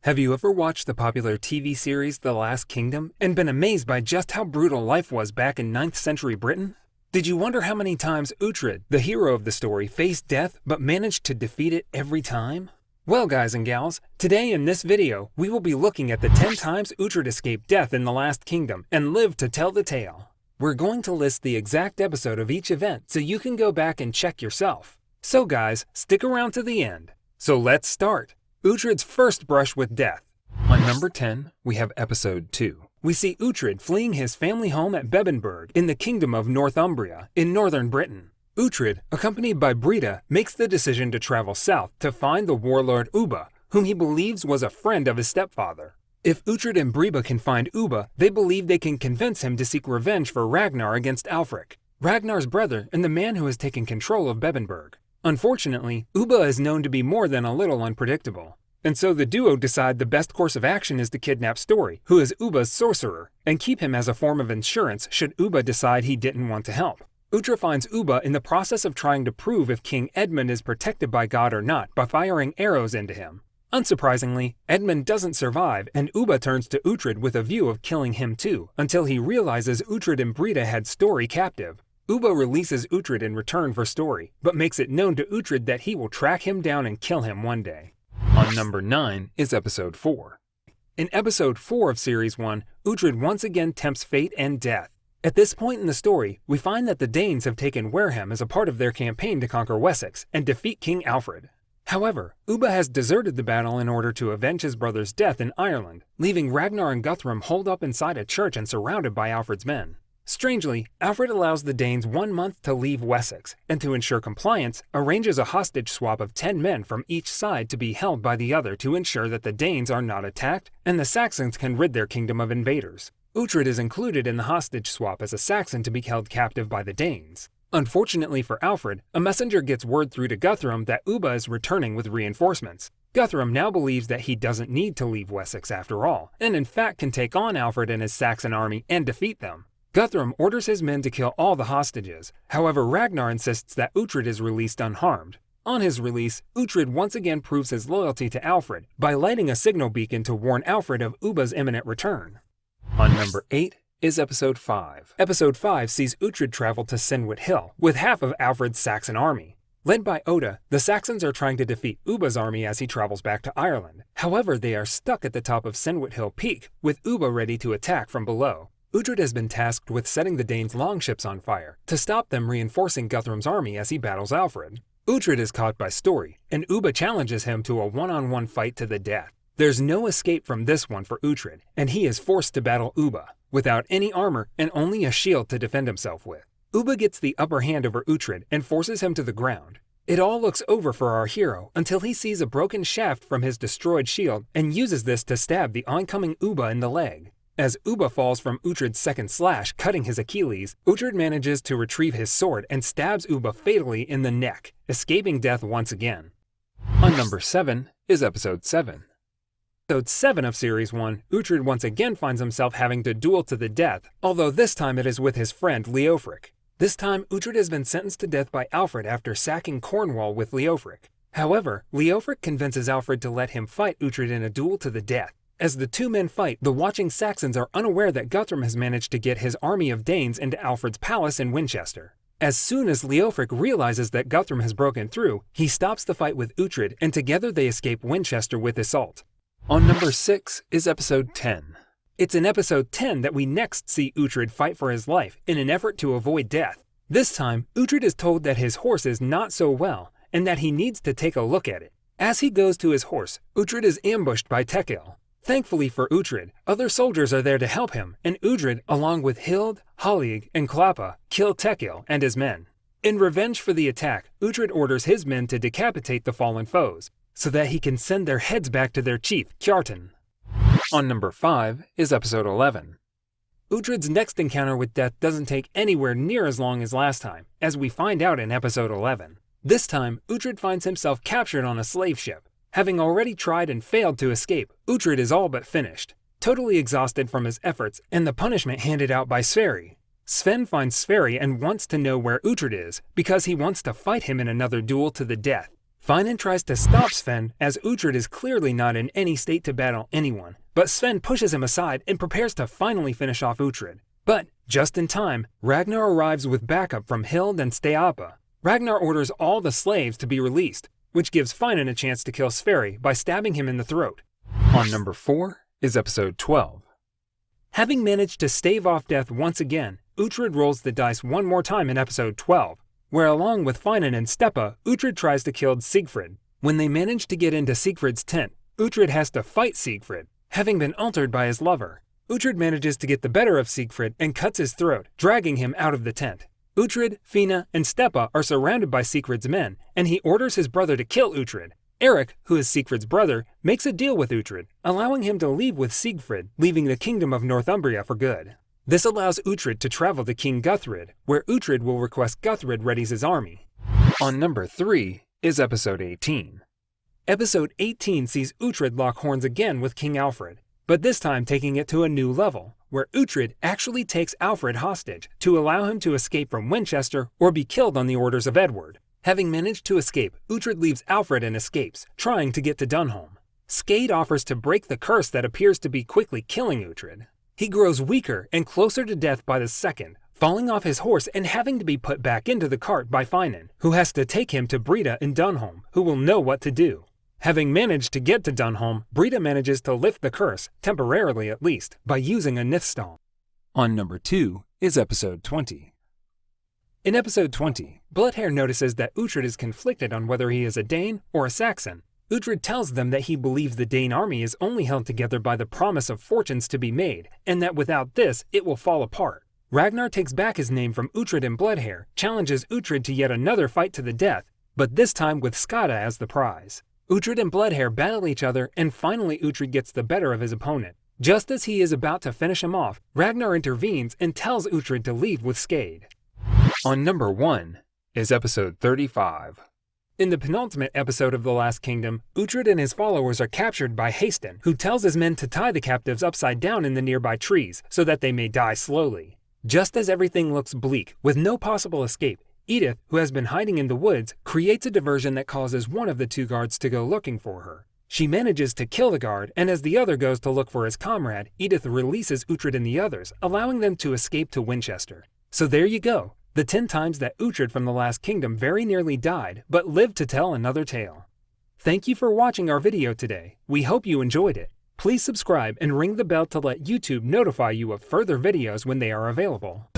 Have you ever watched the popular TV series The Last Kingdom and been amazed by just how brutal life was back in 9th century Britain? Did you wonder how many times Uhtred, the hero of the story, faced death but managed to defeat it every time? Well, guys and gals, today in this video, we will be looking at the 10 times Uhtred escaped death in The Last Kingdom and lived to tell the tale. We're going to list the exact episode of each event so you can go back and check yourself. So guys, stick around to the end. So let's start. Uhtred's first brush with death. On number 10, we have episode 2. We see Uhtred fleeing his family home at Bebbanburg in the kingdom of Northumbria in northern Britain. Uhtred, accompanied by Breda, makes the decision to travel south to find the warlord Ubba, whom he believes was a friend of his stepfather. If Uhtred and Breda can find Ubba, they believe they can convince him to seek revenge for Ragnar against Alfric, Ragnar's brother and the man who has taken control of Bebbanburg. Unfortunately, Ubba is known to be more than a little unpredictable, and so the duo decide the best course of action is to kidnap Story, who is Ubba's sorcerer, and keep him as a form of insurance should Ubba decide he didn't want to help. Uhtred finds Ubba in the process of trying to prove if King Edmund is protected by God or not by firing arrows into him. Unsurprisingly, Edmund doesn't survive, and Ubba turns to Uhtred with a view of killing him too, until he realizes Uhtred and Breda had Story captive. Ubba releases Uhtred in return for Story, but makes it known to Uhtred that he will track him down and kill him one day. On number 9 is episode 4. In episode 4 of series 1, Uhtred once again tempts fate and death. At this point in the story, we find that the Danes have taken Wareham as a part of their campaign to conquer Wessex and defeat King Alfred. However, Ubba has deserted the battle in order to avenge his brother's death in Ireland, leaving Ragnar and Guthrum holed up inside a church and surrounded by Alfred's men. Strangely, Alfred allows the Danes 1 month to leave Wessex, and to ensure compliance, arranges a hostage swap of 10 men from each side to be held by the other to ensure that the Danes are not attacked and the Saxons can rid their kingdom of invaders. Uhtred is included in the hostage swap as a Saxon to be held captive by the Danes. Unfortunately for Alfred, a messenger gets word through to Guthrum that Ubba is returning with reinforcements. Guthrum now believes that he doesn't need to leave Wessex after all, and in fact can take on Alfred and his Saxon army and defeat them. Guthrum orders his men to kill all the hostages. However, Ragnar insists that Uhtred is released unharmed. On his release, Uhtred once again proves his loyalty to Alfred by lighting a signal beacon to warn Alfred of Ubba's imminent return. On number 8 is episode 5. Episode 5 sees Uhtred travel to Sinwit Hill with half of Alfred's Saxon army. Led by Oda, the Saxons are trying to defeat Ubba's army as he travels back to Ireland. However, they are stuck at the top of Sinwit Hill Peak, with Ubba ready to attack from below. Uhtred has been tasked with setting the Danes' longships on fire to stop them reinforcing Guthrum's army as he battles Alfred. Uhtred is caught by Story, and Ubba challenges him to a one-on-one fight to the death. There's no escape from this one for Uhtred, and he is forced to battle Ubba, without any armor and only a shield to defend himself with. Ubba gets the upper hand over Uhtred and forces him to the ground. It all looks over for our hero until he sees a broken shaft from his destroyed shield and uses this to stab the oncoming Ubba in the leg. As Ubba falls from Uhtred's second slash, cutting his Achilles, Uhtred manages to retrieve his sword and stabs Ubba fatally in the neck, escaping death once again. On number 7 is episode 7. Episode 7 of series 1, Uhtred once again finds himself having to duel to the death, although this time it is with his friend Leofric. This time, Uhtred has been sentenced to death by Alfred after sacking Cornwall with Leofric. However, Leofric convinces Alfred to let him fight Uhtred in a duel to the death. As the two men fight, the watching Saxons are unaware that Guthrum has managed to get his army of Danes into Alfred's palace in Winchester. As soon as Leofric realizes that Guthrum has broken through, he stops the fight with Uhtred, and together they escape Winchester with Iseult. On number 6 is episode 10. It's in episode 10 that we next see Uhtred fight for his life in an effort to avoid death. This time, Uhtred is told that his horse is not so well, and that he needs to take a look at it. As he goes to his horse, Uhtred is ambushed by Tekil. Thankfully for Uhtred, other soldiers are there to help him, and Uhtred, along with Hild, Hallig, and Klappa, kill Tekil and his men. In revenge for the attack, Uhtred orders his men to decapitate the fallen foes, so that he can send their heads back to their chief, Kjartan. On number 5 is episode 11. Uhtred's next encounter with death doesn't take anywhere near as long as last time, as we find out in episode 11. This time, Uhtred finds himself captured on a slave ship. Having already tried and failed to escape, Uhtred is all but finished, totally exhausted from his efforts and the punishment handed out by Sverri. Sven finds Sverri and wants to know where Uhtred is because he wants to fight him in another duel to the death. Finan tries to stop Sven as Uhtred is clearly not in any state to battle anyone, but Sven pushes him aside and prepares to finally finish off Uhtred. But, just in time, Ragnar arrives with backup from Hild and Steapa. Ragnar orders all the slaves to be released, which gives Finan a chance to kill Sverri by stabbing him in the throat. On number 4 is episode 12. Having managed to stave off death once again, Uhtred rolls the dice one more time in episode 12, where along with Finan and Stepa, Uhtred tries to kill Siegfried. When they manage to get into Siegfried's tent, Uhtred has to fight Siegfried, having been altered by his lover. Uhtred manages to get the better of Siegfried and cuts his throat, dragging him out of the tent. Uhtred, Fina, and Stepa are surrounded by Siegfried's men, and he orders his brother to kill Uhtred. Eric, who is Siegfried's brother, makes a deal with Uhtred, allowing him to leave with Siegfried, leaving the kingdom of Northumbria for good. This allows Uhtred to travel to King Guthred, where Uhtred will request Guthred readies his army. On number 3 is episode 18. Episode 18 sees Uhtred lock horns again with King Alfred, but this time taking it to a new level, where Uhtred actually takes Alfred hostage to allow him to escape from Winchester or be killed on the orders of Edward. Having managed to escape, Uhtred leaves Alfred and escapes, trying to get to Dunholm. Skade offers to break the curse that appears to be quickly killing Uhtred. He grows weaker and closer to death by the second, falling off his horse and having to be put back into the cart by Finan, who has to take him to Breda in Dunholm, who will know what to do. Having managed to get to Dunholm, Breda manages to lift the curse, temporarily at least, by using a Nithstal. On number 2 is episode 20. In episode 20, Bloodhair notices that Uhtred is conflicted on whether he is a Dane or a Saxon. Uhtred tells them that he believes the Dane army is only held together by the promise of fortunes to be made, and that without this, it will fall apart. Ragnar takes back his name from Uhtred and Bloodhair, challenges Uhtred to yet another fight to the death, but this time with Skada as the prize. Uhtred and Bloodhair battle each other, and finally Uhtred gets the better of his opponent. Just as he is about to finish him off, Ragnar intervenes and tells Uhtred to leave with Skade. On number 1 is episode 35. In the penultimate episode of The Last Kingdom, Uhtred and his followers are captured by Haston, who tells his men to tie the captives upside down in the nearby trees so that they may die slowly. Just as everything looks bleak, with no possible escape, Edith, who has been hiding in the woods, creates a diversion that causes one of the two guards to go looking for her. She manages to kill the guard, and as the other goes to look for his comrade, Edith releases Uhtred and the others, allowing them to escape to Winchester. So there you go. The 10 times that Uhtred from The Last Kingdom very nearly died, but lived to tell another tale. Thank you for watching our video today. We hope you enjoyed it. Please subscribe and ring the bell to let YouTube notify you of further videos when they are available.